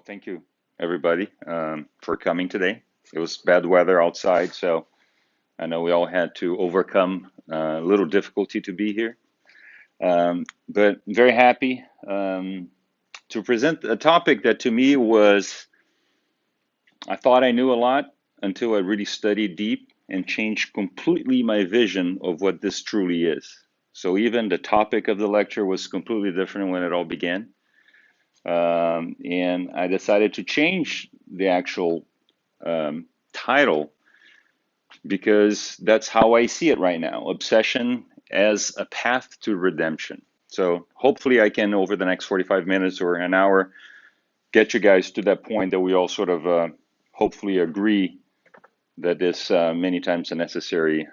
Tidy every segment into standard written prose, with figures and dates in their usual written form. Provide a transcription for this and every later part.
Thank you, everybody, for coming today. It was bad weather outside, so I know we all had to overcome a little difficulty to be here. But very happy to present a topic that to me was, I thought I knew a lot until I really studied deep and changed completely my vision of what this truly is. So even the topic of the lecture was completely different when it all began. And I decided to change the actual title because that's how I see it right now. Obsession as a path to redemption. So hopefully I can, over the next 45 minutes or an hour, get you guys to that point that we all sort of hopefully agree that this many times a necessary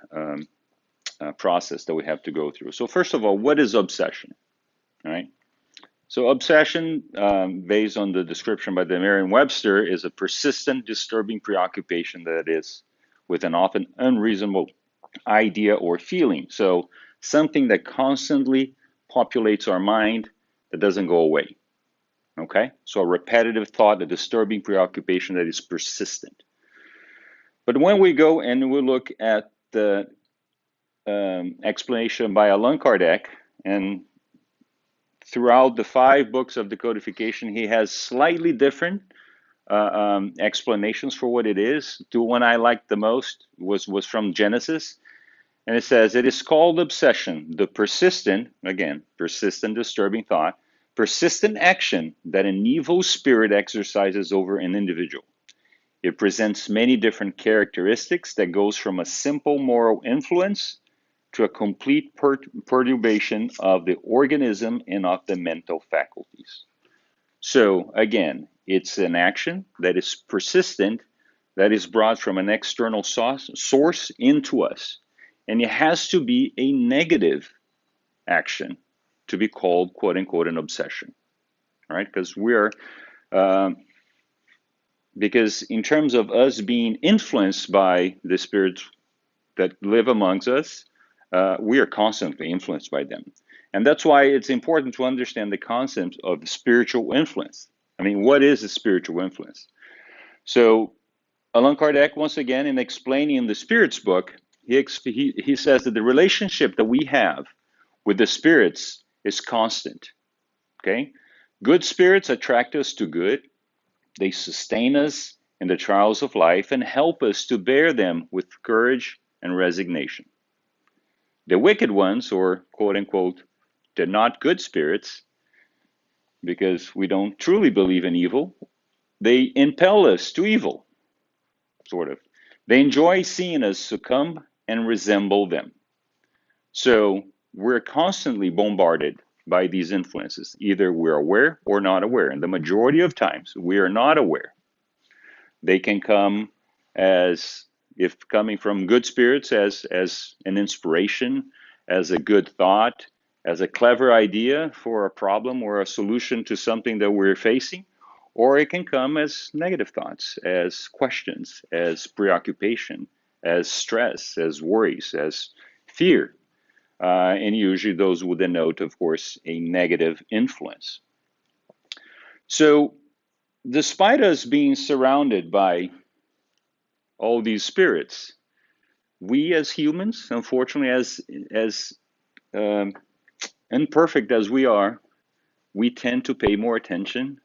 process that we have to go through. So first of all, what is obsession? All right. So obsession, based on the description by the Merriam-Webster, is a persistent, disturbing preoccupation that is with an often unreasonable idea or feeling. So something that constantly populates our mind that doesn't go away. Okay? So a repetitive thought, a disturbing preoccupation that is persistent. But when we go and we look at the explanation by Allan Kardec, and throughout the 5 books of decodification, he has slightly different explanations for what it is. The one I liked the most was from Genesis, and it says, it is called obsession, the persistent, again, persistent disturbing thought, persistent action that an evil spirit exercises over an individual. It presents many different characteristics that goes from a simple moral influence to a complete perturbation of the organism and of the mental faculties. So again, it's an action that is persistent, that is brought from an external source into us. And it has to be a negative action to be called, quote unquote, an obsession. All right, because in terms of us being influenced by the spirits that live amongst us, we are constantly influenced by them. And that's why it's important to understand the concept of spiritual influence. I mean, what is a spiritual influence? So Allan Kardec, once again, in explaining the Spirits book, he says that the relationship that we have with the spirits is constant. Okay? Good spirits attract us to good. They sustain us in the trials of life and help us to bear them with courage and resignation. The wicked ones, or quote unquote, the not good spirits, because we don't truly believe in evil, they impel us to evil, sort of. They enjoy seeing us succumb and resemble them. So we're constantly bombarded by these influences. Either we're aware or not aware. And the majority of times, we are not aware. They can come as, if coming from good spirits, as an inspiration, as a good thought, as a clever idea for a problem or a solution to something that we're facing, or it can come as negative thoughts, as questions, as preoccupation, as stress, as worries, as fear. And usually those would denote, of course, a negative influence. So despite us being surrounded by all these spirits, we as humans, unfortunately, as imperfect as we are, we tend to pay more attention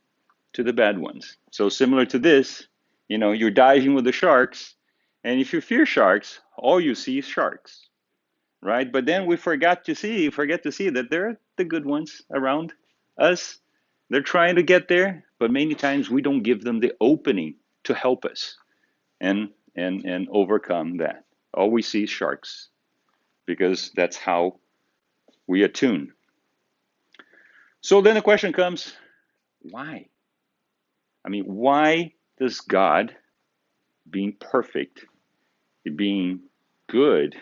to the bad ones. So similar to this, you're diving with the sharks, and if you fear sharks, all you see is sharks, right? But then we forget to see that there are the good ones around us. They're trying to get there, but many times we don't give them the opening to help us and overcome that. All we see is sharks, because that's how we attune. So then the question comes, why? I mean, why does God, being perfect, being good,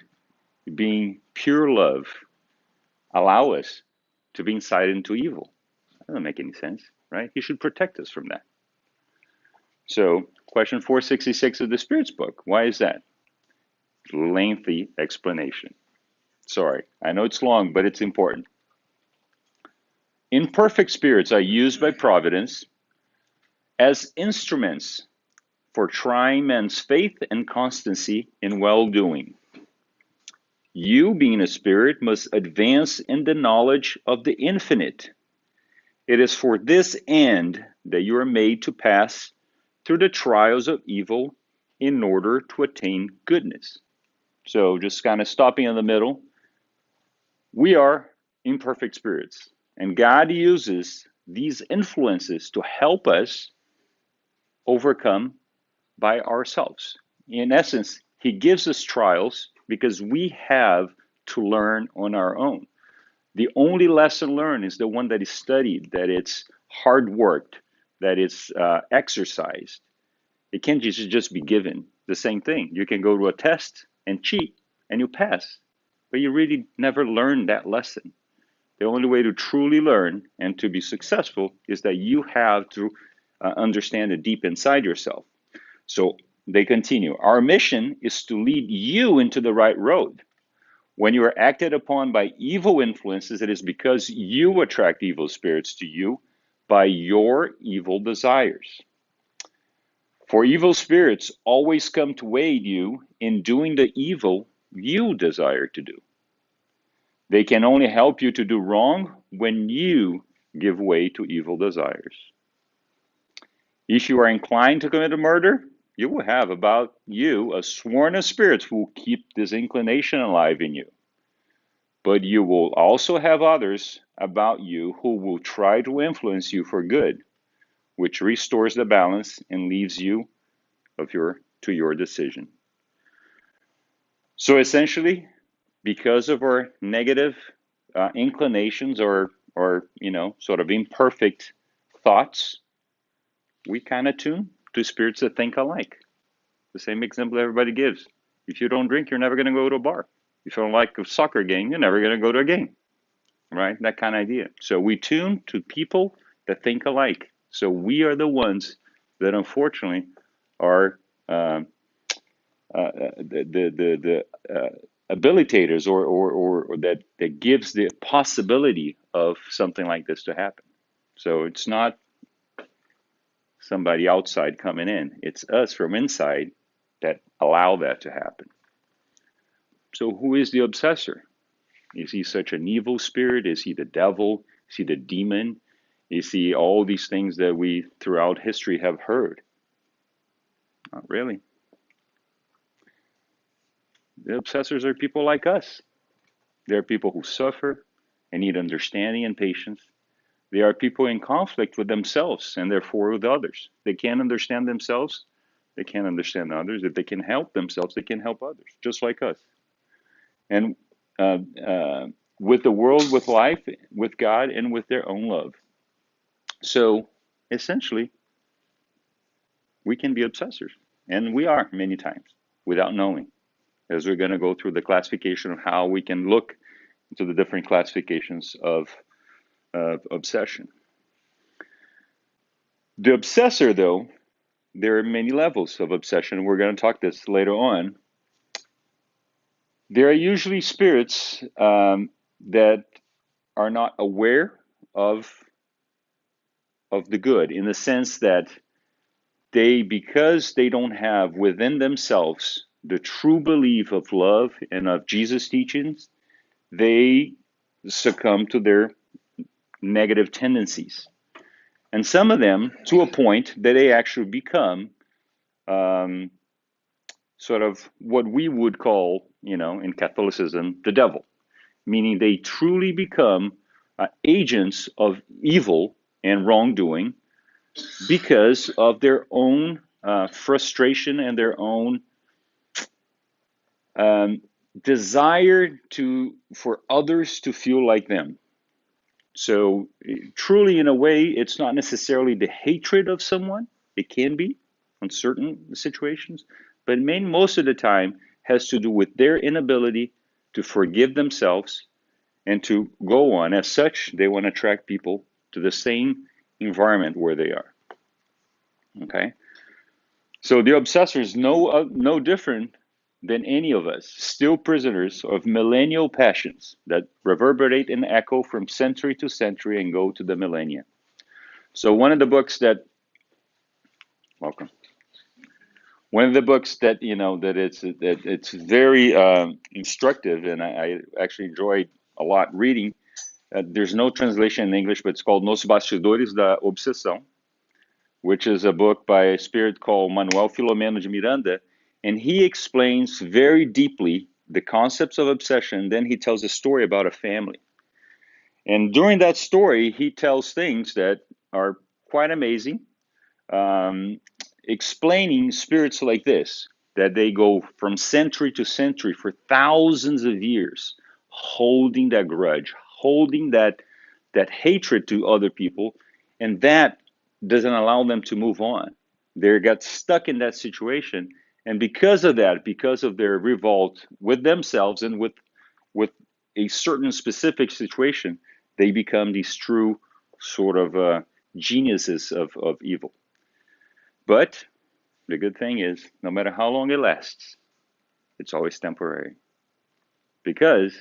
being pure love, allow us to be incited into evil? That doesn't make any sense, right? He should protect us from that. So, question 466 of the Spirits book, why is that? Lengthy explanation. Sorry, I know it's long, but it's important. Imperfect spirits are used by providence as instruments for trying men's faith and constancy in well-doing. You, being a spirit, must advance in the knowledge of the infinite. It is for this end that you are made to pass through the trials of evil in order to attain goodness. So just kind of stopping in the middle. We are imperfect spirits, and God uses these influences to help us overcome by ourselves. In essence, He gives us trials because we have to learn on our own. The only lesson learned is the one that is studied, that it's hard worked, that it's exercised. It can't just be given. The same thing. You can go to a test and cheat and you pass, but you really never learn that lesson. The only way to truly learn and to be successful is that you have to understand it deep inside yourself. So they continue. Our mission is to lead you into the right road. When you are acted upon by evil influences, it is because you attract evil spirits to you by your evil desires. For evil spirits always come to aid you in doing the evil you desire to do. They can only help you to do wrong when you give way to evil desires. If you are inclined to commit a murder, you will have about you a swarm of spirits who will keep this inclination alive in you. But you will also have others about you who will try to influence you for good, which restores the balance and leaves you to your decision. So essentially, because of our negative inclinations or sort of imperfect thoughts, we kind of tune to spirits that think alike. The same example everybody gives. If you don't drink, you're never going to go to a bar. If you don't like a soccer game, you're never going to go to a game, right? That kind of idea. So we tune to people that think alike. So we are the ones that unfortunately are the abilitators or that gives the possibility of something like this to happen. So it's not somebody outside coming in. It's us from inside that allow that to happen. So who is the obsessor? Is he such an evil spirit? Is he the devil? Is he the demon? Is he all these things that we throughout history have heard? Not really. The obsessors are people like us. They're people who suffer and need understanding and patience. They are people in conflict with themselves and therefore with others. They can't understand themselves. They can't understand others. If they can help themselves, they can help others, just like us. And with the world, with life, with God, and with their own love. So essentially, we can be obsessors. And we are many times without knowing, as we're going to go through the classification of how we can look into the different classifications of obsession. The obsessor, though, there are many levels of obsession. We're going to talk this later on. There are usually spirits that are not aware of the good, in the sense that because they don't have within themselves the true belief of love and of Jesus' teachings, they succumb to their negative tendencies. And some of them to a point that they actually become sort of what we would call, in Catholicism, the devil, meaning they truly become agents of evil and wrongdoing because of their own frustration and their own desire for others to feel like them. So truly, in a way, it's not necessarily the hatred of someone. It can be on certain situations, but most of the time has to do with their inability to forgive themselves and to go on. As such, they want to attract people to the same environment where they are. Okay? So the obsessor is no different than any of us, still prisoners of millennial passions that reverberate and echo from century to century and go to the millennia. So one of the books that Welcome. One of the books that it's very instructive, and I actually enjoyed a lot reading. There's no translation in English, but it's called Nos Bastidores da Obsessão, which is a book by a spirit called Manuel Filomeno de Miranda, and he explains very deeply the concepts of obsession. Then he tells a story about a family, and during that story, he tells things that are quite amazing, um, explaining spirits like this, that they go from century to century for thousands of years, holding that grudge, holding that hatred to other people, and that doesn't allow them to move on. They got stuck in that situation, and because of that, because of their revolt with themselves and with a certain specific situation, they become these true sort of geniuses of evil. But the good thing is, no matter how long it lasts, it's always temporary. Because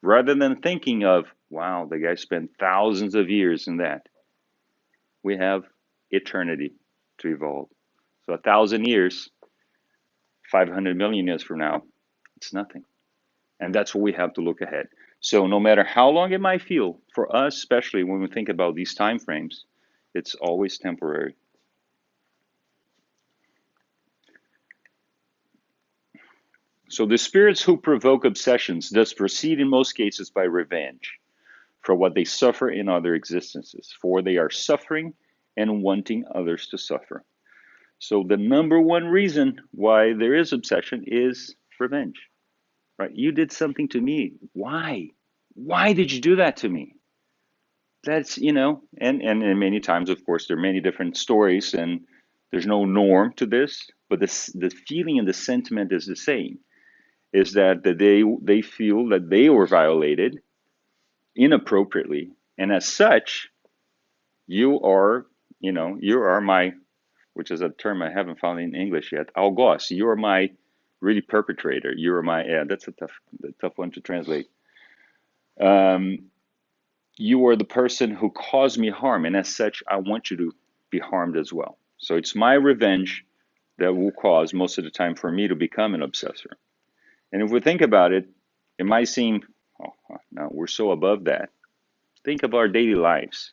rather than thinking of, wow, the guy spent thousands of years in that, we have eternity to evolve. So 1,000 years, 500 million years from now, it's nothing. And that's what we have to look ahead. So no matter how long it might feel, for us, especially when we think about these time frames, it's always temporary. So the spirits who provoke obsessions thus proceed in most cases by revenge for what they suffer in other existences, for they are suffering and wanting others to suffer. So the number one reason why there is obsession is revenge, right? You did something to me. Why? Why did you do that to me? That's, and many times, of course, there are many different stories and there's no norm to this, but the feeling and the sentiment is the same, is that they feel that they were violated inappropriately. And as such, you are, you are my, which is a term I haven't found in English yet, algoz. You are my really perpetrator. You are my, yeah, that's a tough one to translate. Um, you are the person who caused me harm. And as such, I want you to be harmed as well. So it's my revenge that will cause most of the time for me to become an obsessor. And if we think about it, it might seem, oh, no, we're so above that. Think of our daily lives.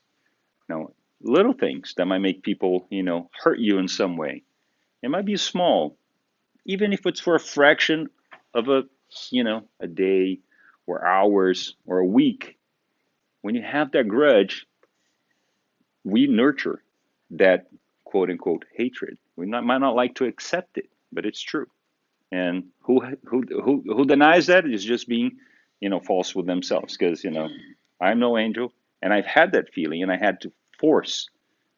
Little things that might make people, hurt you in some way. It might be small, even if it's for a fraction of a day or hours or a week. When you have that grudge, we nurture that quote unquote hatred. Might not like to accept it, but it's true. And who denies that is just being, false with themselves. Because I'm no angel, and I've had that feeling, and I had to force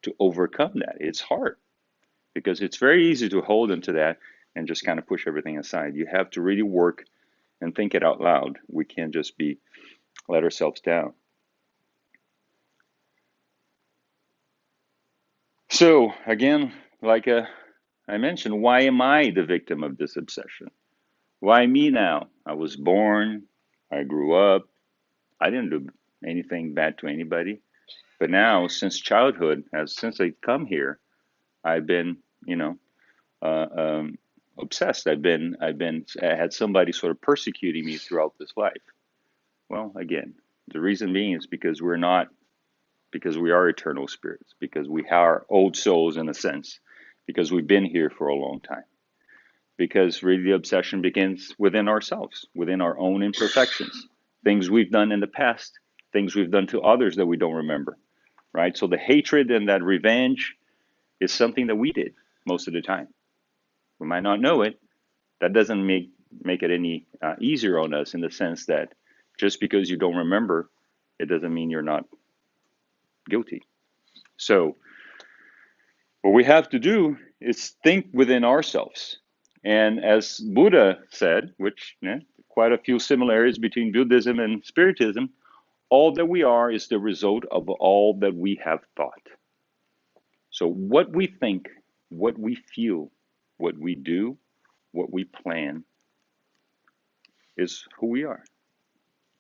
to overcome that. It's hard because it's very easy to hold into that and just kind of push everything aside. You have to really work and think it out loud. We can't just be let ourselves down. So again, like I mentioned, why am I the victim of this obsession? Why me now? I was born, I grew up, I didn't do anything bad to anybody. But now, since childhood, since I come here, I've been, uh, um, obsessed. I had somebody sort of persecuting me throughout this life. Well, again, the reason being is because we are eternal spirits, because we are old souls in a sense, because we've been here for a long time. Because really the obsession begins within ourselves, within our own imperfections, things we've done in the past, things we've done to others that we don't remember, right? So the hatred and that revenge is something that we did most of the time. We might not know it. That doesn't make it any easier on us in the sense that just because you don't remember, it doesn't mean you're not guilty. So what we have to do is think within ourselves. And as Buddha said, which quite a few similarities between Buddhism and Spiritism, all that we are is the result of all that we have thought. So what we think, what we feel, what we do, what we plan is who we are.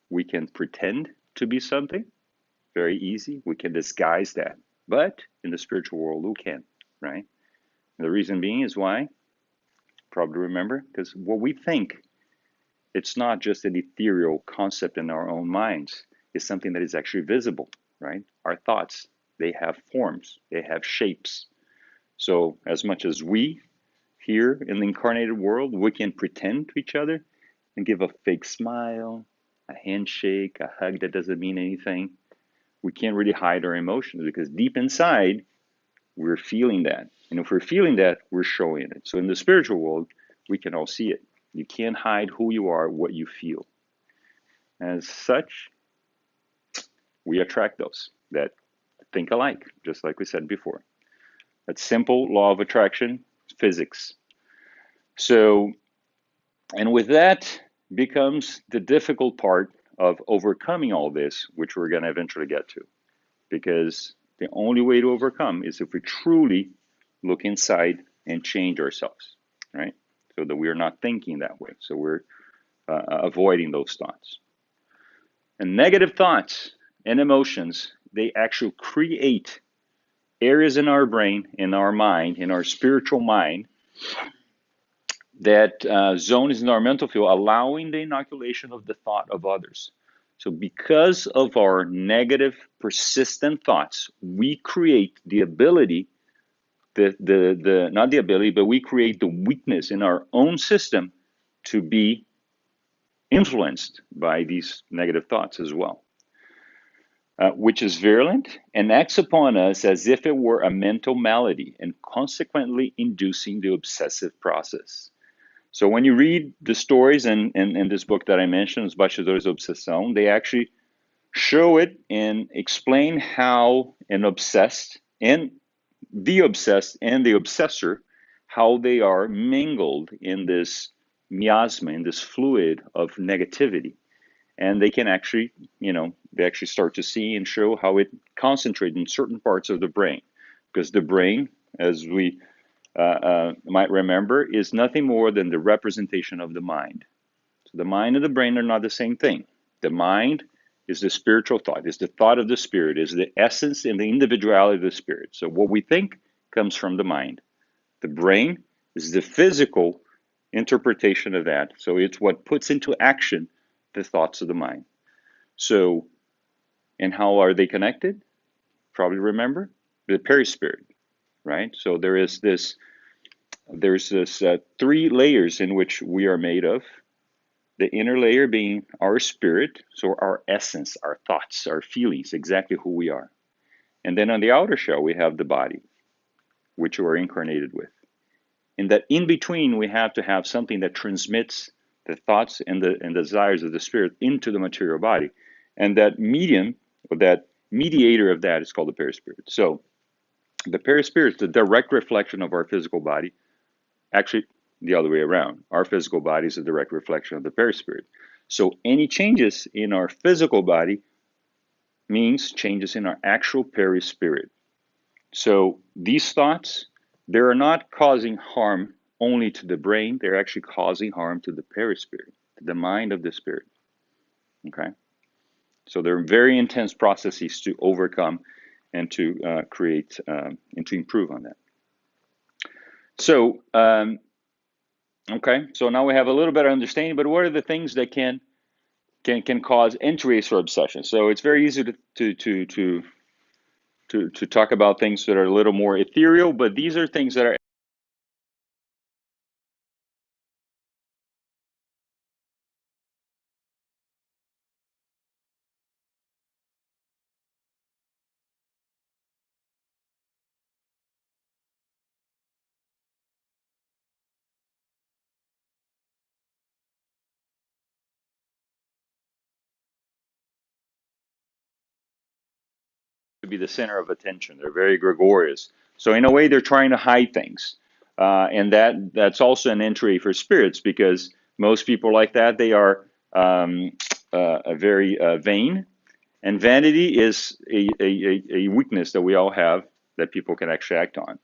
We can pretend to be something, very easy. We can disguise that. But in the spiritual world, who can, right? In The reason being is why? Probably remember, because what we think, it's not just an ethereal concept in our own minds. It's something that is actually visible, right? Our thoughts, they have forms, they have shapes. So as much as we here in the incarnated world, we can pretend to each other and give a fake smile, a handshake, a hug that doesn't mean anything. We can't really hide our emotions because deep inside, we're feeling that. And if we're feeling that, we're showing it. So in the spiritual world, we can all see it. You can't hide who you are, what you feel. As such, we attract those that think alike, just like we said before. That simple law of attraction, physics. So, and with that becomes the difficult part of overcoming all this, which we're going to eventually get to. Because the only way to overcome is if we truly look inside and change ourselves, right? So that we're not thinking that way. So we're avoiding those thoughts. And negative thoughts and emotions, they actually create areas in our brain, in our mind, in our spiritual mind, that zones in our mental field, allowing the inoculation of the thought of others. So because of our negative, persistent thoughts, we create the ability, not the ability, but we create the weakness in our own system to be influenced by these negative thoughts as well. Which is virulent and acts upon us as if it were a mental malady and consequently inducing the obsessive process. So when you read the stories in this book that I mentioned, Os Bastidores da Obsessão, they actually show it and explain how an obsessed and the obsessor, how they are mingled in this miasma, in this fluid of negativity. And they can actually, they actually start to see and show how it concentrates in certain parts of the brain. Because the brain, as we might remember, is nothing more than the representation of the mind. So the mind and the brain are not the same thing. The mind is the spiritual thought, is the thought of the spirit, is the essence and the individuality of the spirit. So what we think comes from the mind. The brain is the physical interpretation of that. So it's what puts into action the thoughts of the mind. So, and how are they connected? Probably remember the perispirit, right? So there's this three layers in which we are made of. The inner layer being our spirit, so our essence, our thoughts, our feelings, exactly who we are. And then on the outer shell, we have the body, which we are incarnated with. And that in between, we have to have something that transmits the thoughts and the desires of the spirit into the material body. And that medium, or that mediator of that is called the perispirit. So the perispirit is the direct reflection of our physical body. Actually, the other way around. Our physical body is a direct reflection of the perispirit. So any changes in our physical body means changes in our actual perispirit. So these thoughts, they're not causing harm only to the brain, they're actually causing harm to the perispirit, to the mind of the spirit. Okay? So they're very intense processes to overcome and to create and to improve on that. So, okay, so now we have a little better understanding, but what are the things that can cause entries or obsession? So it's very easy to talk about things that are a little more ethereal, but these are things that are to be the center of attention. They're very gregarious. So in a way, they're trying to hide things. And that's also an entry for spirits because most people like that, they are very vain. And vanity is a weakness that we all have that people can actually act on.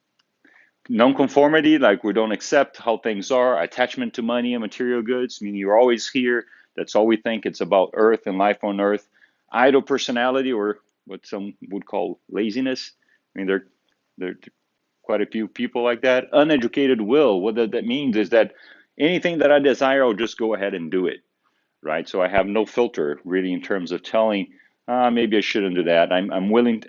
Nonconformity, like we don't accept how things are. Attachment to money and material goods, meaning you're always here. That's all we think. It's about earth and life on earth. Idle personality, or what some would call laziness. I mean, they're quite a few people like that. Uneducated will, what that means is that anything that I desire, I'll just go ahead and do it, right? So I have no filter really in terms of telling, maybe I shouldn't do that. I'm willing,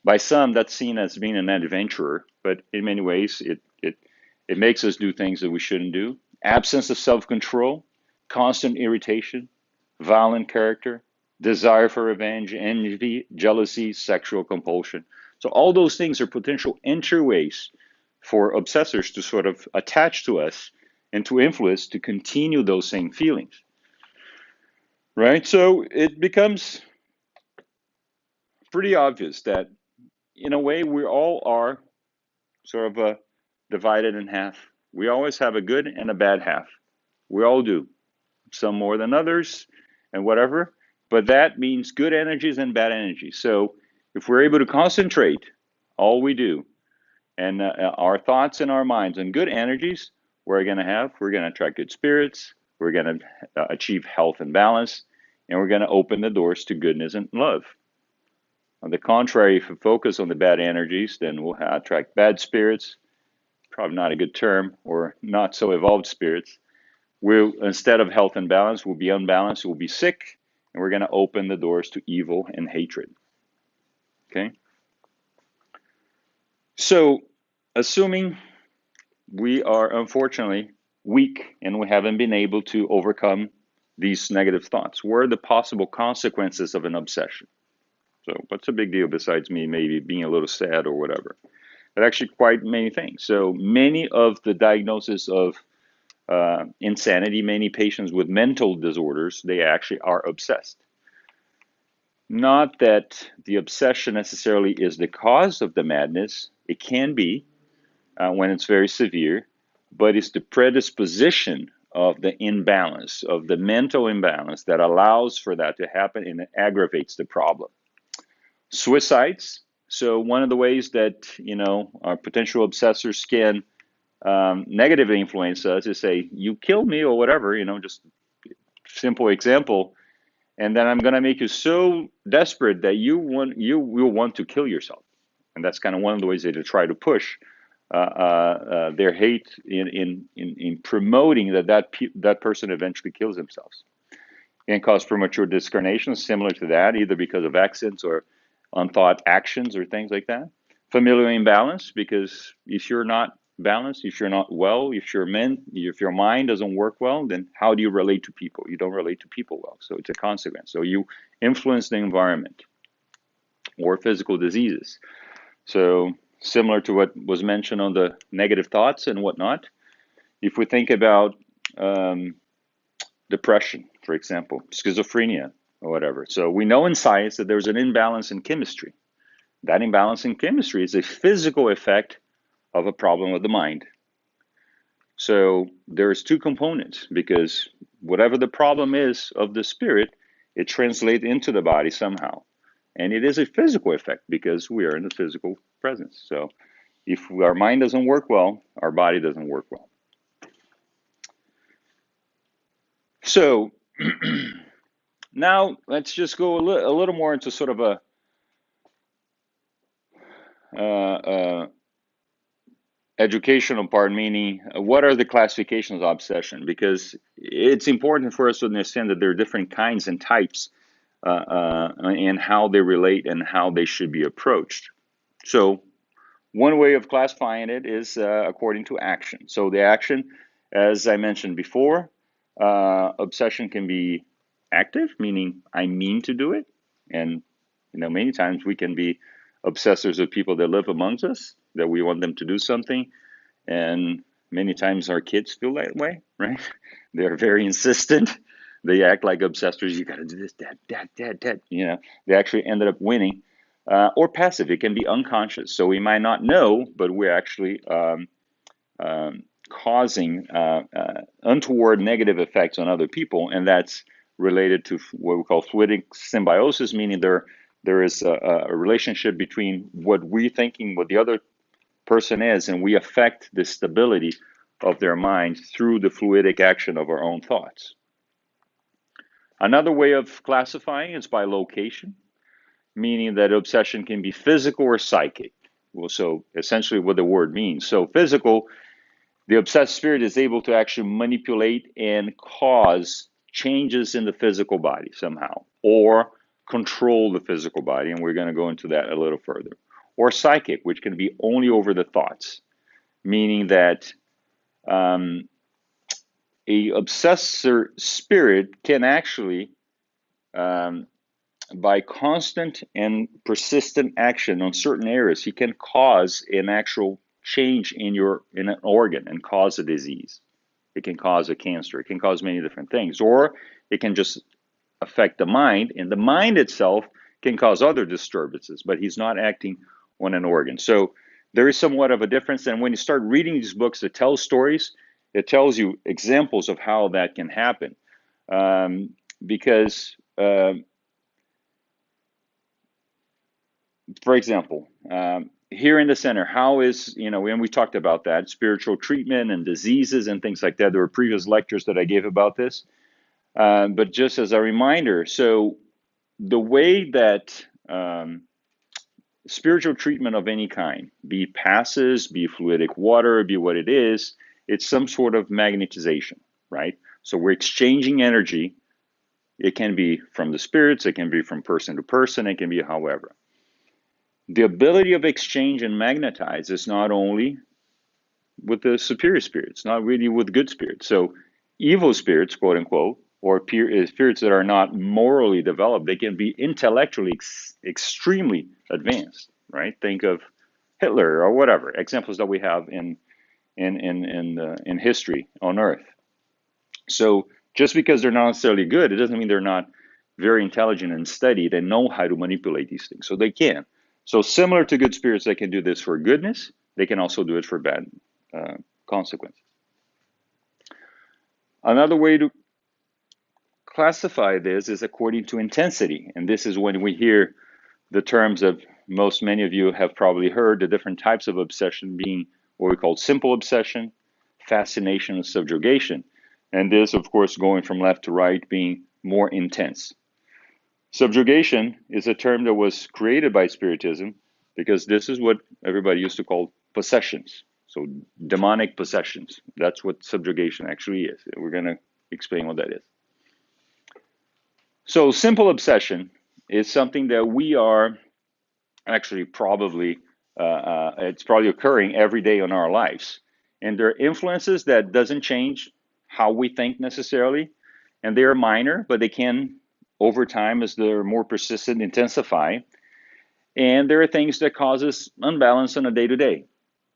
by some, that's seen as being an adventurer, but in many ways, it makes us do things that we shouldn't do. Absence of self-control, constant irritation, violent character, desire for revenge, envy, jealousy, sexual compulsion. So all those things are potential entryways for obsessors to sort of attach to us and to influence to continue those same feelings, right? So it becomes pretty obvious that in a way we all are sort of divided in half. We always have a good and a bad half. We all do, some more than others and whatever, but that means good energies and bad energies. So if we're able to concentrate all we do and our thoughts and our minds on good energies, we're going to attract good spirits, we're going to achieve health and balance, and we're going to open the doors to goodness and love. On the contrary, if we focus on the bad energies, then we'll attract bad spirits, probably not a good term, or not so evolved spirits. We'll, instead of health and balance, we'll be unbalanced, we'll be sick, and we're going to open the doors to evil and hatred. Okay? So, assuming we are unfortunately weak and we haven't been able to overcome these negative thoughts, what are the possible consequences of an obsession? So, what's a big deal besides me maybe being a little sad or whatever? But actually, quite many things. So, many of the diagnoses of insanity, many patients with mental disorders, they actually are obsessed. Not that the obsession necessarily is the cause of the madness. It can be when it's very severe, but it's the predisposition of the imbalance, of the mental imbalance that allows for that to happen and it aggravates the problem. Suicides. So one of the ways that, our potential obsessors can negatively influence us is say, you kill me or whatever, just simple example. And then I'm going to make you so desperate that you will want to kill yourself. And that's kind of one of the ways they try to push their hate in promoting that person eventually kills themselves. And cause premature discarnation, similar to that, either because of accidents or unthought actions or things like that. Familial imbalance, because if you're not balanced, if you're not well, if your mind doesn't work well, then how do you relate to people? You don't relate to people well, so it's a consequence. So you influence the environment. Or physical diseases. So similar to what was mentioned on the negative thoughts and whatnot, if we think about depression, for example, schizophrenia or whatever. So we know in science that there's an imbalance in chemistry. That imbalance in chemistry is a physical effect of a problem with the mind. So there's two components, because whatever the problem is of the spirit, it translates into the body somehow. And it is a physical effect because we are in the physical presence. So if our mind doesn't work well, our body doesn't work well. So now let's just go a little more into sort of a educational part, meaning what are the classifications of obsession? Because it's important for us to understand that there are different kinds and types and how they relate and how they should be approached. So one way of classifying it is according to action. So the action, as I mentioned before, obsession can be active, meaning I mean to do it. And many times we can be obsessors of people that live amongst us, that we want them to do something. And many times our kids feel that way, right? They're very insistent. They act like obsessors. You got to do this, dad. They actually ended up winning. Or passive, it can be unconscious. So we might not know, but we're actually causing untoward negative effects on other people. And that's related to what we call fluidic symbiosis, meaning there is a relationship between what we're thinking, what the other person is, and we affect the stability of their mind through the fluidic action of our own thoughts. Another way of classifying is by location, meaning that obsession can be physical or psychic. Well, so essentially what the word means. So physical, the obsessed spirit is able to actually manipulate and cause changes in the physical body somehow, or control the physical body. And we're going to go into that a little further. Or psychic, which can be only over the thoughts, meaning that a obsessor spirit can actually, by constant and persistent action on certain areas, he can cause an actual change in an organ and cause a disease. It can cause a cancer. It can cause many different things, or it can just affect the mind, and the mind itself can cause other disturbances. But he's not acting on an organ. So there is somewhat of a difference. And when you start reading these books that tell stories, it tells you examples of how that can happen, because. For example, here in the center, how is, when we talked about that, spiritual treatment and diseases and things like that. There were previous lectures that I gave about this. But just as a reminder, so the way that spiritual treatment of any kind, be passes, be fluidic water, be what it is, it's some sort of magnetization, right? So we're exchanging energy. It can be from the spirits, it can be from person to person, it can be however. The ability of exchange and magnetize is not only with the superior spirits, not really with good spirits. So evil spirits, quote unquote, or spirits that are not morally developed, they can be intellectually extremely advanced, right? Think of Hitler or whatever examples that we have in history on Earth. So just because they're not necessarily good, it doesn't mean they're not very intelligent and steady. They know how to manipulate these things, so they can. So similar to good spirits that can do this for goodness, they can also do it for bad consequences. Another way to classify this is according to intensity, and this is when we hear the terms of many of you have probably heard the different types of obsession being what we call simple obsession, fascination, and subjugation. And this, of course, going from left to right, being more intense. Subjugation is a term that was created by Spiritism because this is what everybody used to call possessions. So demonic possessions. That's what subjugation actually is. We're going to explain what that is. So simple obsession is something that we are actually probably, it's probably occurring every day in our lives. And there are influences that doesn't change how we think necessarily. And they are minor, but they can, over time, as they're more persistent, intensify. And there are things that causes unbalance on a day-to-day.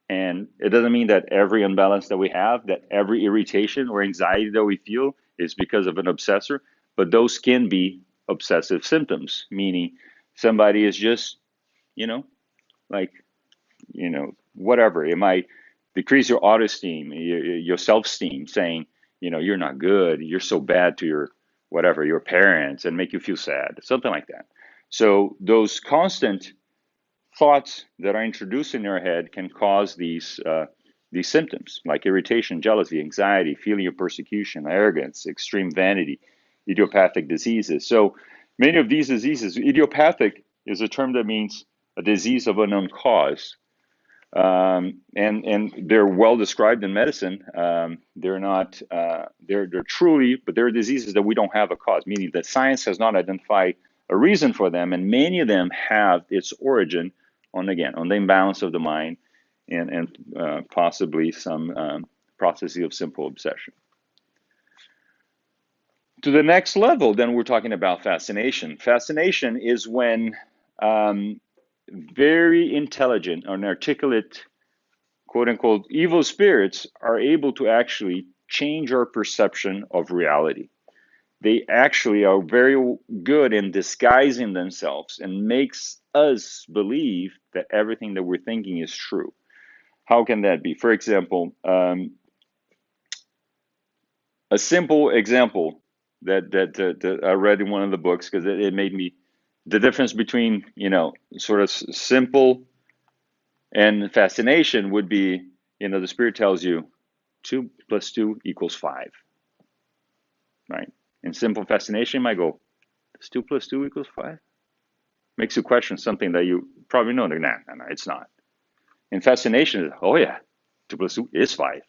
And it doesn't mean that every unbalance that we have, that every irritation or anxiety that we feel is because of an obsessor, but those can be obsessive symptoms, meaning somebody is just, like, whatever. It might decrease your autoesteem, your self-esteem, saying, you're not good, you're so bad to your parents, and make you feel sad, something like that. So those constant thoughts that are introduced in your head can cause these symptoms like irritation, jealousy, anxiety, feeling of persecution, arrogance, extreme vanity, idiopathic diseases. So many of these diseases, idiopathic is a term that means a disease of unknown cause. And they're well described in medicine. They're not, they're truly, but they're diseases that we don't have a cause, meaning that science has not identified a reason for them, and many of them have its origin on the imbalance of the mind and possibly some processes of simple obsession. To the next level, then we're talking about fascination. Fascination is when very intelligent and articulate, quote unquote, evil spirits are able to actually change our perception of reality. They actually are very good in disguising themselves and makes us believe that everything that we're thinking is true. How can that be? For example, a simple example that I read in one of the books, because it made me, the difference between, sort of simple and fascination would be, the spirit tells you 2 + 2 = 5, right? In simple fascination, you might go, does 2 + 2 = 5? Makes you question something that you probably know. Nah, it's not. And fascination is, oh yeah, 2 + 2 is 5.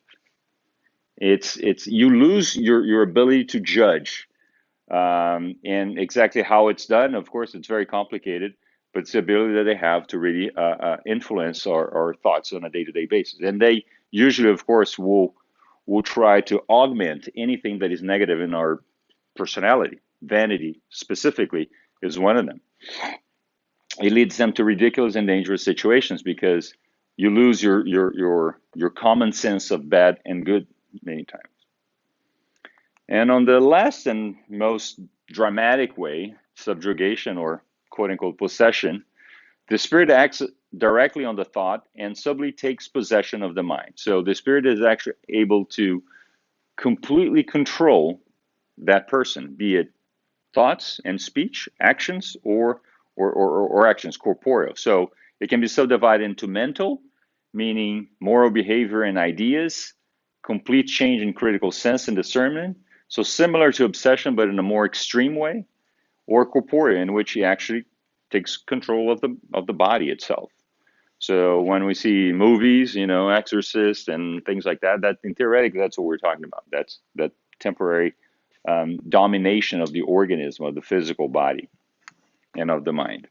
It's you lose your ability to judge, and exactly how it's done. Of course, it's very complicated, but it's the ability that they have to really influence our thoughts on a day-to-day basis. And they usually, of course, will try to augment anything that is negative in our personality. Vanity, specifically, is one of them. It leads them to ridiculous and dangerous situations because you lose your common sense of bad and good many times. And on the last and most dramatic way, subjugation or quote unquote possession, the spirit acts directly on the thought and subtly takes possession of the mind. So the spirit is actually able to completely control that person, be it thoughts and speech, actions, or actions, corporeal. So it can be subdivided into mental, meaning moral behavior and ideas, complete change in critical sense and discernment. So similar to obsession, but in a more extreme way, or corporeal, in which he actually takes control of the body itself. So when we see movies, Exorcist and things like that, that in theoretically that's what we're talking about. That's that temporary domination of the organism, of the physical body, and of the mind.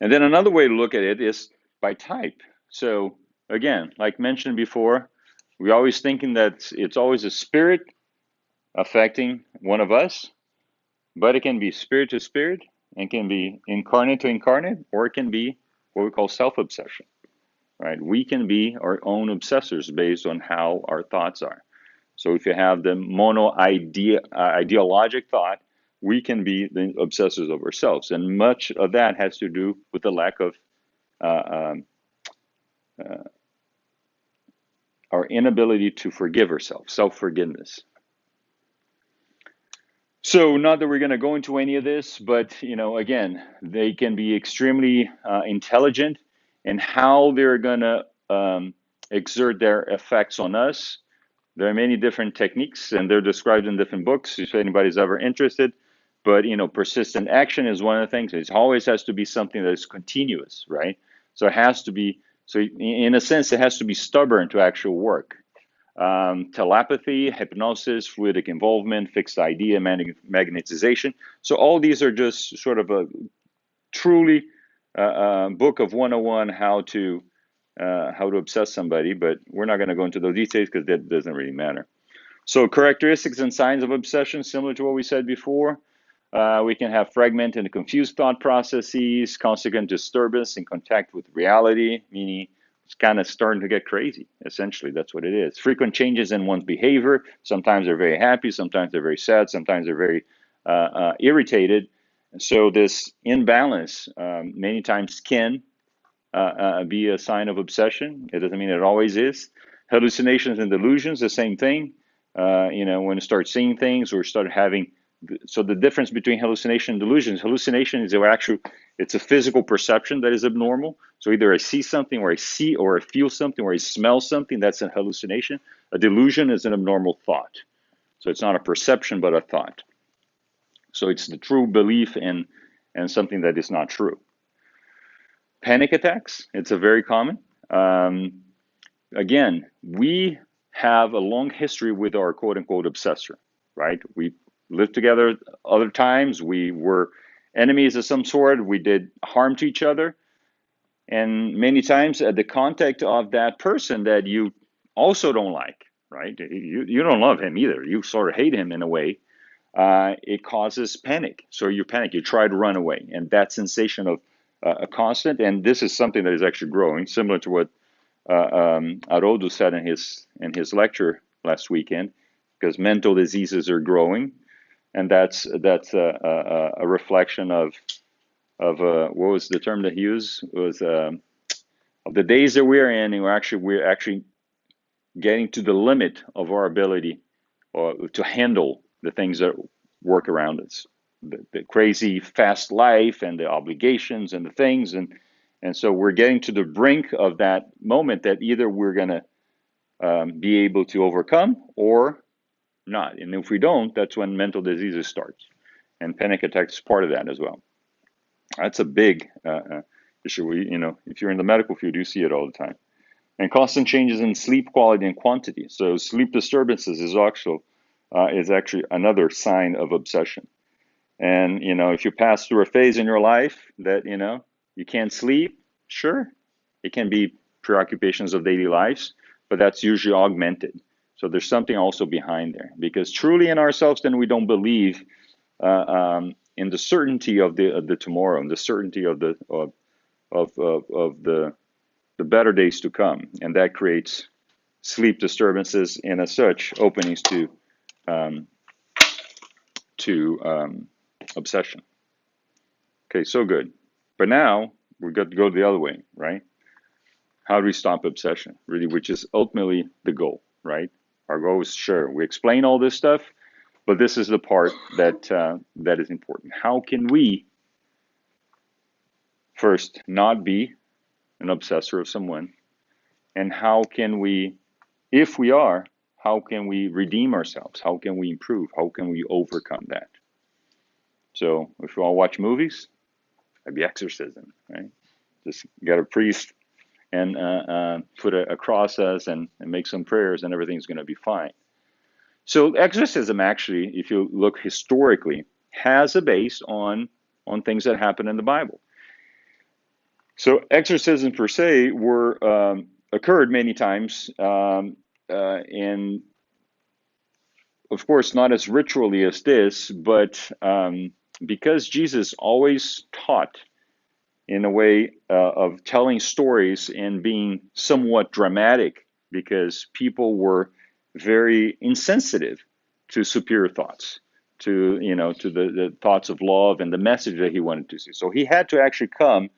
And then another way to look at it is by type. So again, like mentioned before, we're always thinking that it's always a spirit affecting one of us, but it can be spirit to spirit, and can be incarnate to incarnate, or it can be what we call self-obsession, right? We can be our own obsessors based on how our thoughts are. So if you have the ideologic thought, we can be the obsessors of ourselves. And much of that has to do with the lack of uh, our inability to forgive ourselves, self-forgiveness. So not that we're going to go into any of this, but again, they can be extremely intelligent in how they're going to exert their effects on us. There are many different techniques, and they're described in different books if anybody's ever interested. But persistent action is one of the things. It always has to be something that is continuous, right? So it has to be. So in a sense, it has to be stubborn to actually work. Telepathy, hypnosis, fluidic involvement, fixed idea, magnetization. So all these are just sort of a truly book of 101 how to obsess somebody, but we're not going to go into those details because that doesn't really matter. So characteristics and signs of obsession, similar to what we said before. We can have fragmented and confused thought processes, consequent disturbance in contact with reality, meaning it's kind of starting to get crazy. Essentially, that's what it is. Frequent changes in one's behavior. Sometimes they're very happy, sometimes they're very sad, sometimes they're very irritated. And so this imbalance many times can be a sign of obsession. It doesn't mean it always is. Hallucinations and delusions, the same thing. When you start seeing things or start having, so the difference between hallucination and delusions, hallucination is actually, it's a physical perception that is abnormal. So either I see something, or I see, or I feel something, or I smell something, that's a hallucination. A delusion is an abnormal thought. So it's not a perception, but a thought. So it's the true belief in something that is not true. Panic attacks, it's a very common. Again, we have a long history with our quote unquote obsessor, right? We lived together other times. We were enemies of some sort. We did harm to each other. And many times at the contact of that person that you also don't like, right? You don't love him either. You sort of hate him in a way. It causes panic. So you panic, you try to run away. And that sensation of a constant, and this is something that is actually growing, similar to what Haroldo said in his lecture last weekend, because mental diseases are growing, and that's a reflection of what was the term that he used? It was of the days that we're in, and we're actually getting to the limit of our ability to handle the things that work around us, the crazy fast life and the obligations and the things, and so we're getting to the brink of that moment that either we're going to be able to overcome or not. And if we don't, that's when mental diseases starts. And panic attacks is part of that as well. That's a big especially, if you're in the medical field, you see it all the time. And constant changes in sleep quality and quantity. So sleep disturbances is actually another sign of obsession. And, if you pass through a phase in your life that, you can't sleep, sure, it can be preoccupations of daily lives, but that's usually augmented. So there's something also behind there, because truly in ourselves, then we don't believe in the certainty of the tomorrow, and the certainty of the better days to come, and that creates sleep disturbances and, as such, openings to obsession. Okay, so good. But now we've got to go the other way, right? How do we stop obsession, really, which is ultimately the goal, right? Our goal is, sure, we explain all this stuff, but this is the part that is important. How can we first not be an obsessor of someone? And how can we, if we are, how can we redeem ourselves? How can we improve? How can we overcome that? So if we all watch movies, that'd be exorcism, right? Just get a priest and put a cross us and make some prayers, and everything's going to be fine. So exorcism, actually, if you look historically, has a base on things that happen in the Bible. So exorcism per se occurred many times, and of course not as ritually as this, but because Jesus always taught in a way of telling stories and being somewhat dramatic, because people were very insensitive to superior thoughts, to the thoughts of love and the message that he wanted to see. So he had to actually come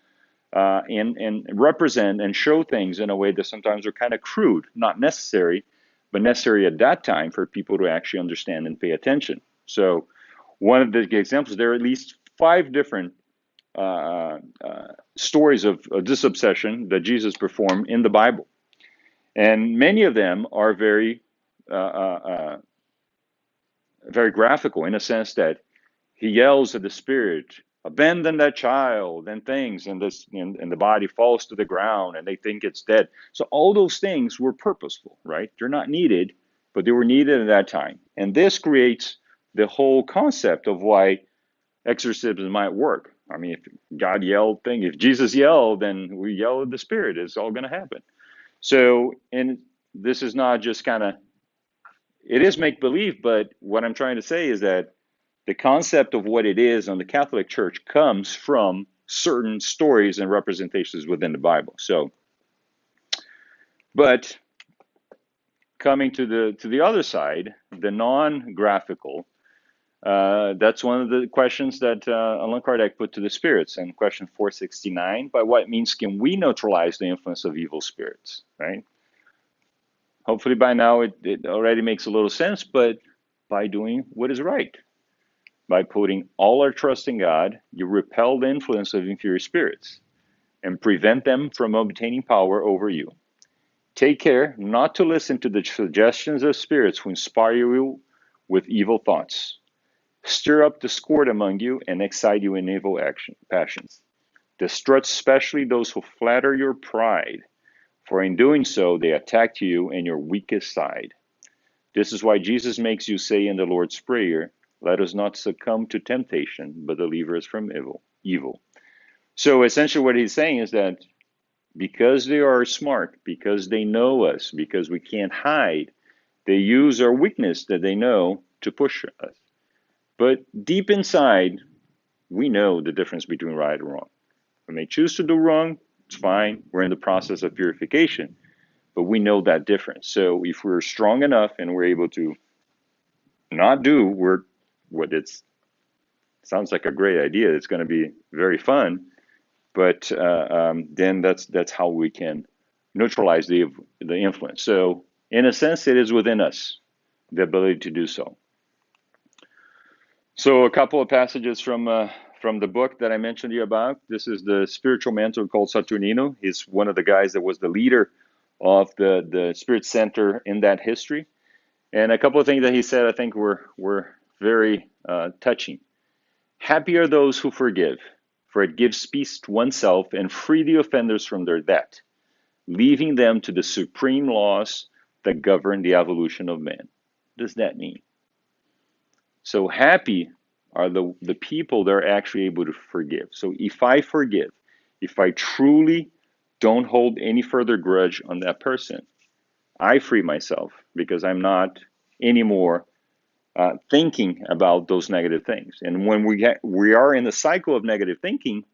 and represent and show things in a way that sometimes are kind of crude, not necessary, but necessary at that time for people to actually understand and pay attention. So one of the examples, there are at least 5 different stories of this obsession that Jesus performed in the Bible. And many of them are very graphical, in a sense that he yells at the spirit, abandon that child, and things, and the body falls to the ground and they think it's dead. So all those things were purposeful, right? They're not needed, but they were needed at that time. And this creates the whole concept of why exorcism might work. I mean, if Jesus yelled, then we yell at the spirit. It's all going to happen. So, and this is not just it is make believe, but what I'm trying to say is that the concept of what it is on the Catholic Church comes from certain stories and representations within the Bible. So, but coming to the other side, the non-graphical, that's one of the questions that Allan Kardec put to the spirits in question 469. By what means can we neutralize the influence of evil spirits, right? Hopefully by now it already makes a little sense, but by doing what is right. By putting all our trust in God, you repel the influence of inferior spirits and prevent them from obtaining power over you. Take care not to listen to the suggestions of spirits who inspire you with evil thoughts, stir up discord among you, and excite you in evil passions. Distrust especially those who flatter your pride, for in doing so they attack you in your weakest side. This is why Jesus makes you say in the Lord's Prayer, let us not succumb to temptation, but deliver us from evil. So essentially what he's saying is that because they are smart, because they know us, because we can't hide, they use our weakness that they know to push us. But deep inside, we know the difference between right and wrong. We may choose to do wrong, it's fine. We're in the process of purification, but we know that difference. So if we're strong enough and we're able to not do what it sounds like a great idea, it's going to be very fun, but then that's how we can neutralize the influence. So in a sense, it is within us, the ability to do so. So a couple of passages from the book that I mentioned to you about. This is the spiritual mentor called Saturnino. He's one of the guys that was the leader of the Spirit Center in that history. And a couple of things that he said I think were very touching. Happy are those who forgive, for it gives peace to oneself and free the offenders from their debt, leaving them to the supreme laws that govern the evolution of man. What does that mean? So happy are the people that are actually able to forgive. So if I forgive, if I truly don't hold any further grudge on that person, I free myself because I'm not anymore thinking about those negative things. And when we are in the cycle of negative thinking,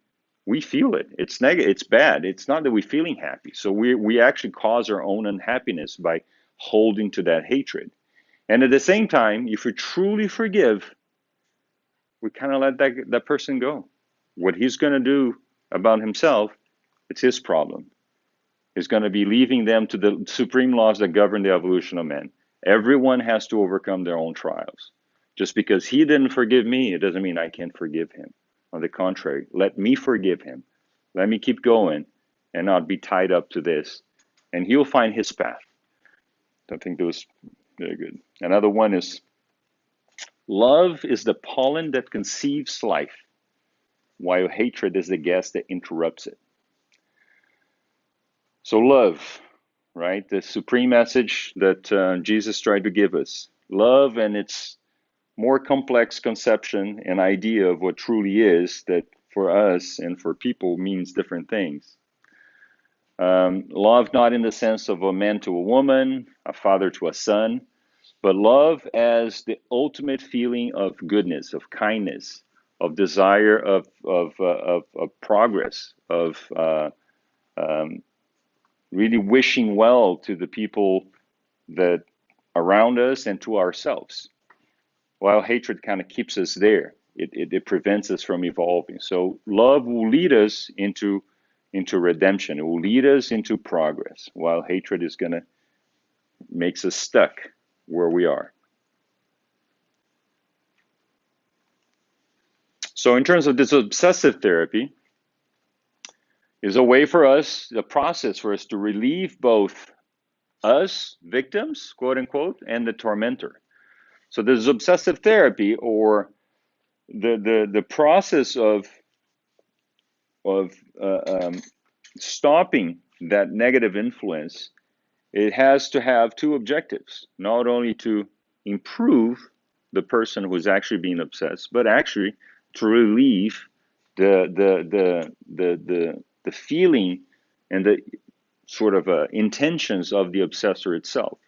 we feel it. It's negative. It's bad. It's not that we're feeling happy. So we actually cause our own unhappiness by holding to that hatred. And at the same time, if we truly forgive, we kind of let that person go. What he's going to do about himself, it's his problem. He's going to be leaving them to the supreme laws that govern the evolution of man. Everyone has to overcome their own trials. Just because he didn't forgive me, it doesn't mean I can't forgive him. On the contrary, let me forgive him. Let me keep going and not be tied up to this. And he'll find his path. I think that was very good. Another one is, love is the pollen that conceives life, while hatred is the gas that interrupts it. So love, right? The supreme message that Jesus tried to give us. Love and its more complex conception and idea of what truly is, that for us and for people means different things. Love not in the sense of a man to a woman, a father to a son, but love as the ultimate feeling of goodness, of kindness, of desire, of progress, of really wishing well to the people that around us and to ourselves. While hatred kind of keeps us there, it prevents us from evolving. So love will lead us into redemption. It will lead us into progress, while hatred is going to makes us stuck where we are. So in terms of this obsessive therapy, is a way for us, a process for us to relieve both us, victims, quote unquote, and the tormentor. So this obsessive therapy, or the process of stopping that negative influence, it has to have two objectives: not only to improve the person who's actually being obsessed, but actually to relieve the feeling and the sort of intentions of the obsessor itself.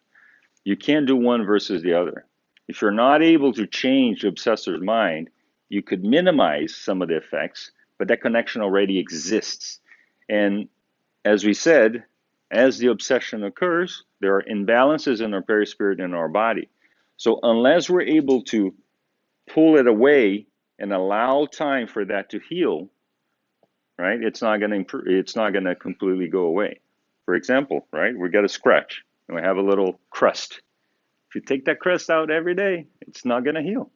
You can't do one versus the other. If you're not able to change the obsessor's mind, you could minimize some of the effects, but that connection already exists. And as we said, as the obsession occurs, there are imbalances in our perispirit and our body. So unless we're able to pull it away and allow time for that to heal, right, it's not going to improve. It's not going to completely go away. For example, right, we got a scratch and we have a little crust. If you take that crust out every day, it's not going to heal.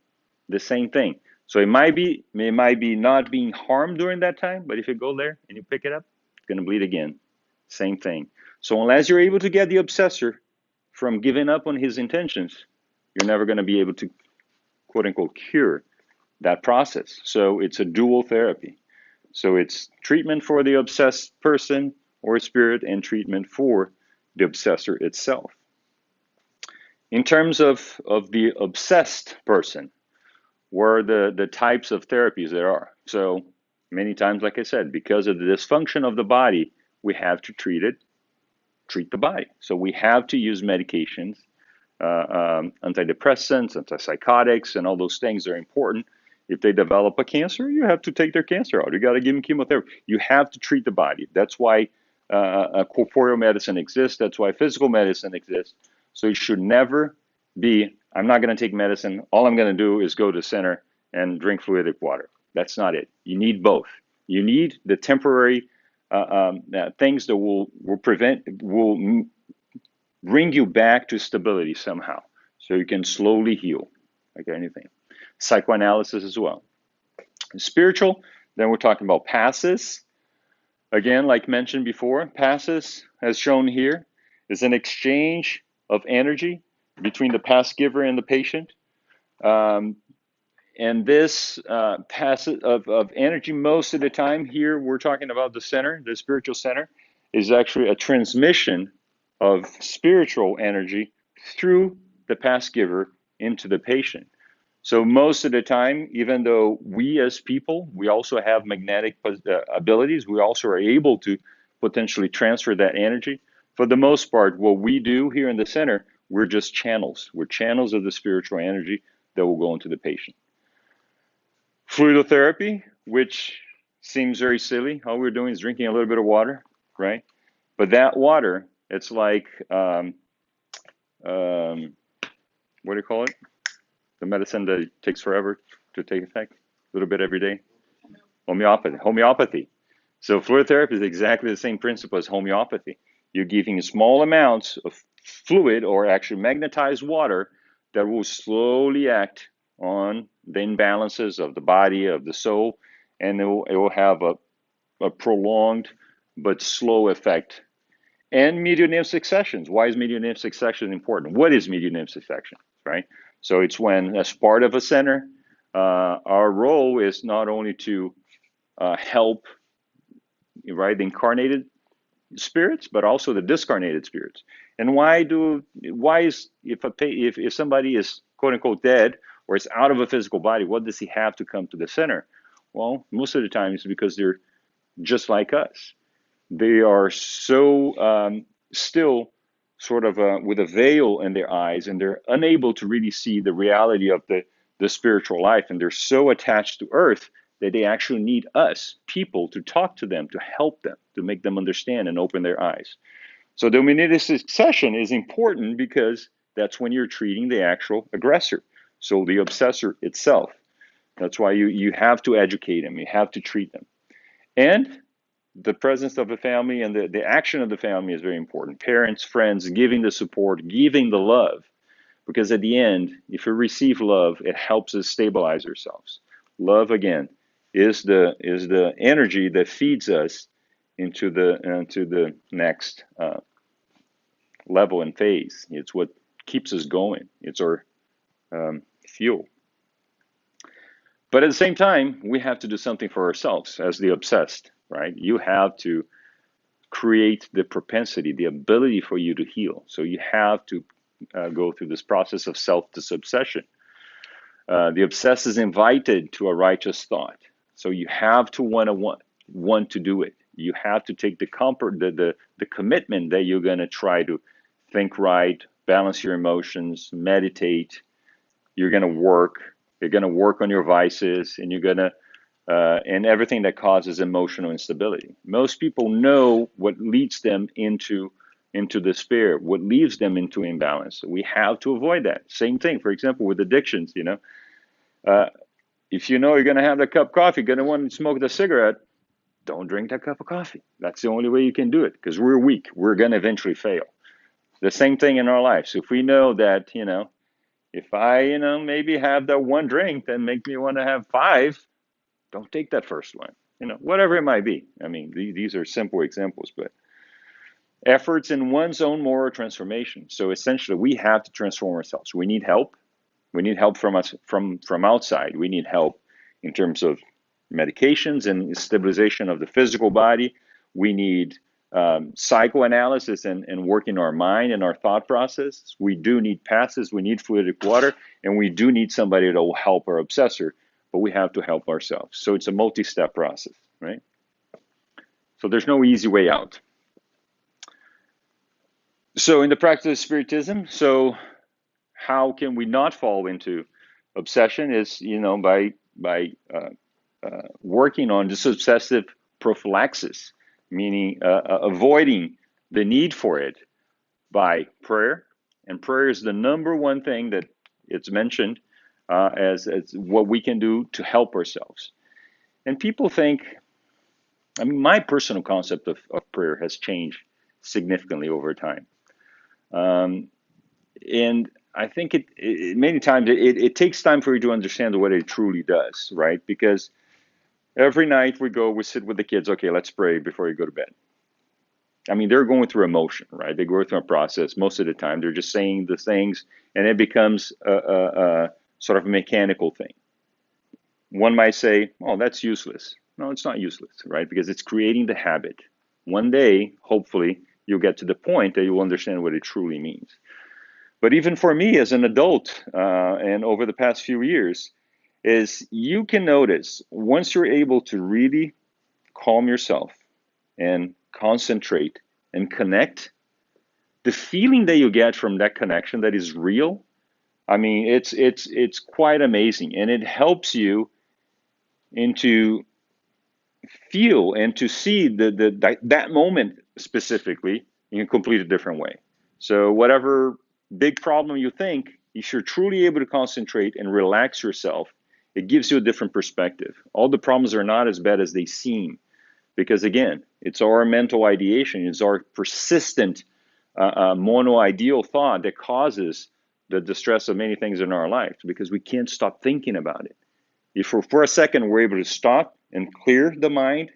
The same thing. So it might be not being harmed during that time, but if you go there and you pick it up, it's going to bleed again. Same thing. So unless you're able to get the obsessor from giving up on his intentions, you're never going to be able to, quote unquote, cure that process. So it's a dual therapy. So it's treatment for the obsessed person or spirit, and treatment for the obsessor itself. In terms of the obsessed person, what are the types of therapies there are? So many times, like I said, because of the dysfunction of the body, we have to treat the body. So we have to use medications, antidepressants, antipsychotics, and all those things are important. If they develop a cancer, you have to take their cancer out. You got to give them chemotherapy. You have to treat the body. That's why corporeal medicine exists. That's why physical medicine exists. So it should never be, I'm not going to take medicine. All I'm going to do is go to the center and drink fluidic water. That's not it. You need both. You need the temporary things that will bring you back to stability somehow, so you can slowly heal, like anything. Psychoanalysis as well. Spiritual, then we're talking about passes. Again, like mentioned before, passes, as shown here, is an exchange of energy between the pass giver and the patient. And this passage of energy, most of the time here, we're talking about the center, the spiritual center, is actually a transmission of spiritual energy through the past giver into the patient. So most of the time, even though we as people, we also have magnetic abilities, we also are able to potentially transfer that energy. For the most part, what we do here in the center, we're just channels. We're channels of the spiritual energy that will go into the patient. Fluidotherapy, which seems very silly. All we're doing is drinking a little bit of water, right? But that water, it's like, what do you call it? The medicine that takes forever to take effect, a little bit every day. Homeopathy. So fluidotherapy is exactly the same principle as homeopathy. You're giving small amounts of fluid or actually magnetized water that will slowly act on the imbalances of the body, of the soul, and it will have a prolonged but slow effect. And medium successions. Why is medium succession important? What is medium succession, right? So it's when, as part of a center, our role is not only to help, right, the incarnated spirits, but also the discarnated spirits. And why is if somebody is quote unquote dead or is out of a physical body, what does he have to come to the center? Well, most of the time it's because they're just like us. They are so still sort of with a veil in their eyes, and they're unable to really see the reality of the spiritual life, and they're so attached to earth that they actually need us, people, to talk to them, to help them, to make them understand and open their eyes. So dominated succession is important because that's when you're treating the actual aggressor, so the obsessor itself. That's why you have to educate them, you have to treat them. And the presence of the family and the action of the family is very important. Parents, friends, giving the support, giving the love. Because at the end, if we receive love, it helps us stabilize ourselves. Love, again, is the energy that feeds us into the next level and phase. It's what keeps us going. It's our fuel. But at the same time, we have to do something for ourselves as the obsessed, right? You have to create the propensity, the ability for you to heal. So you have to go through this process of self-disobsession. The obsessed is invited to a righteous thought. So you have to want to do it. You have to take the comfort, the commitment that you're going to try to think right, balance your emotions, meditate. You're going to work. You're going to work on your vices, and you're going to and everything that causes emotional instability. Most people know what leads them into despair, what leads them into imbalance. We have to avoid that. Same thing, for example, with addictions. If you know you're going to have that cup of coffee, you're going to want to smoke the cigarette, don't drink that cup of coffee. That's the only way you can do it, because we're weak. We're going to eventually fail. The same thing in our lives. If we know that, if I, maybe have that one drink that make me want to have five, don't take that first one. Whatever it might be. I mean, these are simple examples, but efforts in one's own moral transformation. So essentially, we have to transform ourselves. We need help. We need help from us from outside. We need help in terms of medications and stabilization of the physical body. We need psychoanalysis and working our mind and our thought process. We do need passes. We need fluidic water, and we do need somebody that will help our obsessor. But we have to help ourselves. So it's a multi-step process, right? So there's no easy way out. So in the practice of Spiritism, so how can we not fall into obsession is, by working on this obsessive prophylaxis, meaning avoiding the need for it by prayer. And prayer is the number one thing that it's mentioned as what we can do to help ourselves. And people think, my personal concept of prayer has changed significantly over time. And I think many times it takes time for you to understand what it truly does, right? Because every night we sit with the kids, okay, let's pray before you go to bed. They're going through emotion, right? They go through a process. Most of the time, they're just saying the things, and it becomes a sort of a mechanical thing. one might say, oh, that's useless. No, it's not useless, right? Because it's creating the habit. One day, hopefully, you'll get to the point that you'll understand what it truly means. But even for me as an adult, and over the past few years, is you can notice once you're able to really calm yourself and concentrate and connect, the feeling that you get from that connection that is real, I mean, it's quite amazing, and it helps you into feel and to see that moment specifically in a completely different way. So whatever big problem you think, if you're truly able to concentrate and relax yourself, it gives you a different perspective. All the problems are not as bad as they seem, because again, it's our mental ideation, it's our persistent mono-ideal thought that causes the distress of many things in our lives, because we can't stop thinking about it. If for a second we're able to stop and clear the mind,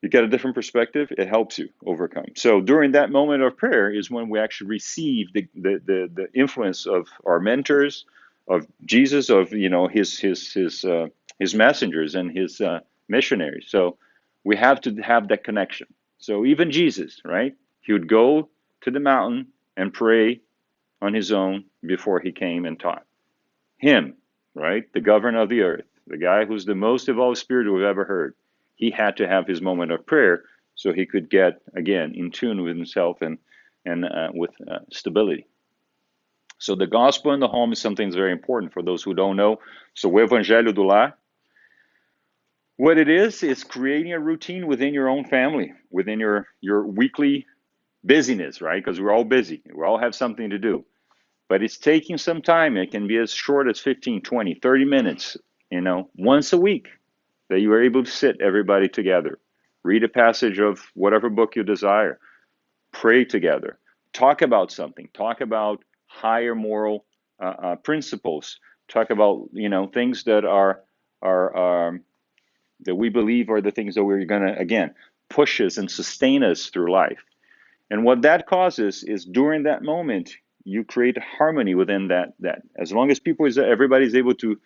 you get a different perspective, it helps you overcome. So during that moment of prayer is when we actually receive the influence of our mentors, of Jesus, of his messengers and his missionaries. So we have to have that connection. So even Jesus, right? He would go to the mountain and pray on his own before he came and taught. Him, right? The governor of the earth, the guy who's the most evolved spirit we've ever heard. He had to have his moment of prayer so he could get, again, in tune with himself and with stability. So the gospel in the home is something that's very important for those who don't know. So o evangelho do lar, what it is creating a routine within your own family, within your weekly busyness, right? Because we're all busy. We all have something to do. But it's taking some time. It can be as short as 15, 20, 30 minutes, once a week, that you are able to sit everybody together, read a passage of whatever book you desire, pray together, talk about something, talk about higher moral principles, talk about things that are that we believe are the things that we're going to, again, push us and sustain us through life. And what that causes is during that moment, you create harmony within that. As long as everybody's able to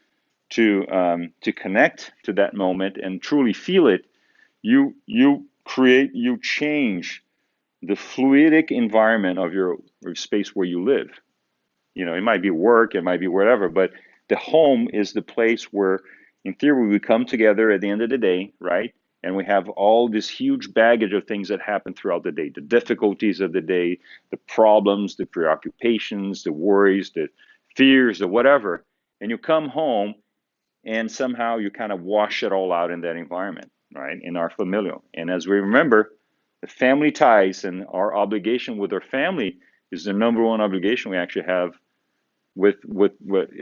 connect to that moment and truly feel it, you change the fluidic environment of your space where you live. It might be work, it might be whatever, but the home is the place where, in theory, we come together at the end of the day, right? And we have all this huge baggage of things that happen throughout the day, the difficulties of the day, the problems, the preoccupations, the worries, the fears, the whatever. And you come home and somehow you kind of wash it all out in that environment, right? In our familial. And as we remember, the family ties and our obligation with our family is the number one obligation we actually have with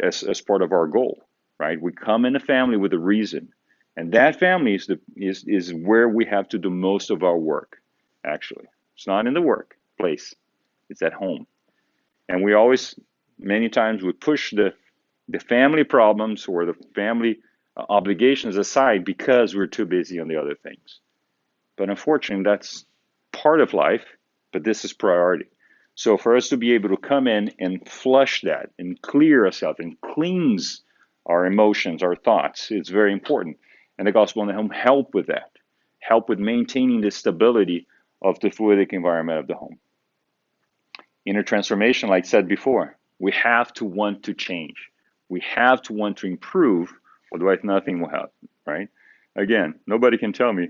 as part of our goal, right? We come in a family with a reason, and that family is where we have to do most of our work. Actually, it's not in the workplace; it's at home. And we always, many times, we push the family problems or the family obligations aside because we're too busy on the other things. But unfortunately, that's part of life. But this is priority. So for us to be able to come in and flush that and clear ourselves and cleanse our emotions, our thoughts, it's very important. And the gospel in the home help with that, help with maintaining the stability of the fluidic environment of the home. Inner transformation, like I said before, we have to want to change. We have to want to improve, otherwise nothing will happen, right? Again, nobody can tell me,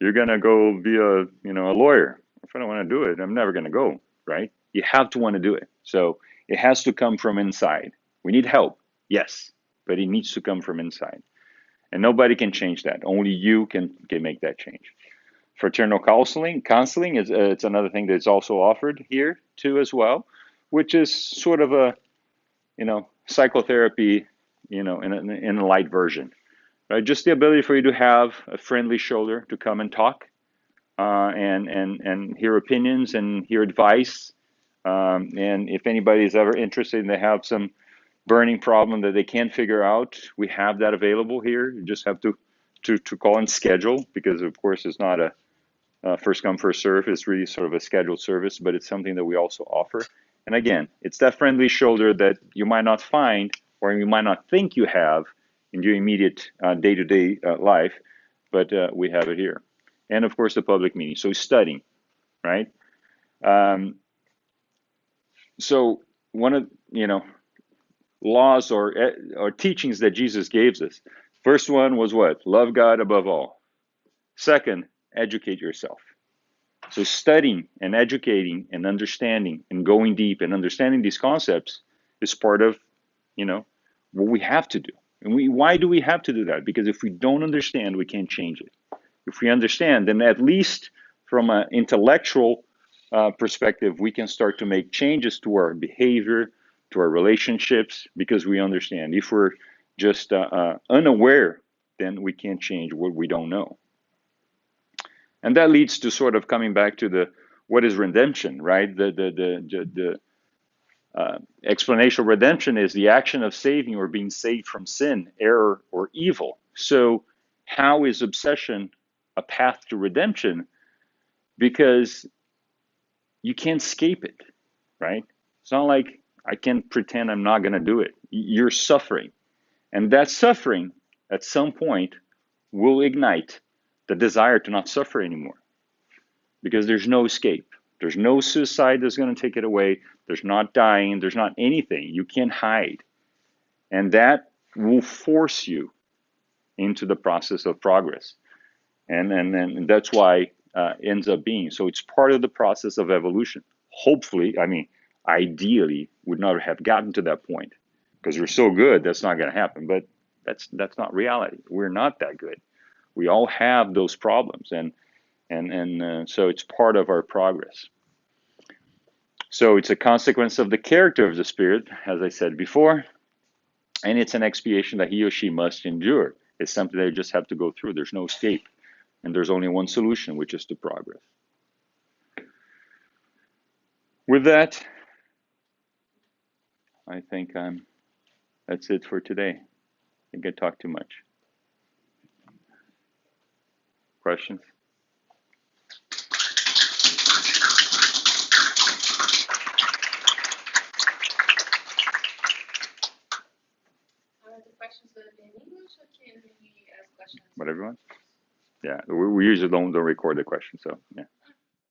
you're gonna go be a lawyer. If I don't want to do it, I'm never gonna go, right? You have to want to do it. So it has to come from inside. We need help, yes, but it needs to come from inside. And nobody can change that. Only you can make that change. Fraternal counseling is it's another thing that's also offered here too as well, which is sort of a psychotherapy, in a light version, right? Just the ability for you to have a friendly shoulder to come and talk, and hear opinions and hear advice. And if anybody is ever interested and they have some burning problem that they can't figure out, we have that available here. You just have to call and schedule, because of course it's not a first come first serve. It's really sort of a scheduled service, but it's something that we also offer. And again, it's that friendly shoulder that you might not find or you might not think you have in your immediate day-to-day life, but we have it here. And of course, the public meeting. So studying, right? Um, so one of laws or teachings that Jesus gave us. First one was what? Love God above all. Second, educate yourself. So studying and educating and understanding and going deep and understanding these concepts is part of, what we have to do. And why do we have to do that? Because if we don't understand, we can't change it. If we understand, then at least from an intellectual perspective, we can start to make changes to our behavior, to our relationships, because we understand. If we're just unaware, then we can't change what we don't know. And that leads to sort of coming back to the what is redemption, right? The explanation of redemption is the action of saving or being saved from sin, error, or evil. So, how is obsession a path to redemption? Because you can't escape it, right? It's not like I can pretend I'm not going to do it. You're suffering. And that suffering, at some point, will ignite the desire to not suffer anymore. Because there's no escape. There's no suicide that's going to take it away. There's not dying. There's not anything. You can't hide. And that will force you into the process of progress. And that's why ends up being. So it's part of the process of evolution. Hopefully, ideally, would not have gotten to that point. Because we're so good, that's not going to happen. But that's not reality. We're not that good. We all have those problems. And so it's part of our progress. So it's a consequence of the character of the Spirit, as I said before, and it's an expiation that he or she must endure. It's something they just have to go through. There's no escape, and there's only one solution, which is to progress. With that, I think that's it for today. I think I talked too much. Questions? What, everyone? Yeah, we usually don't record the questions, so yeah.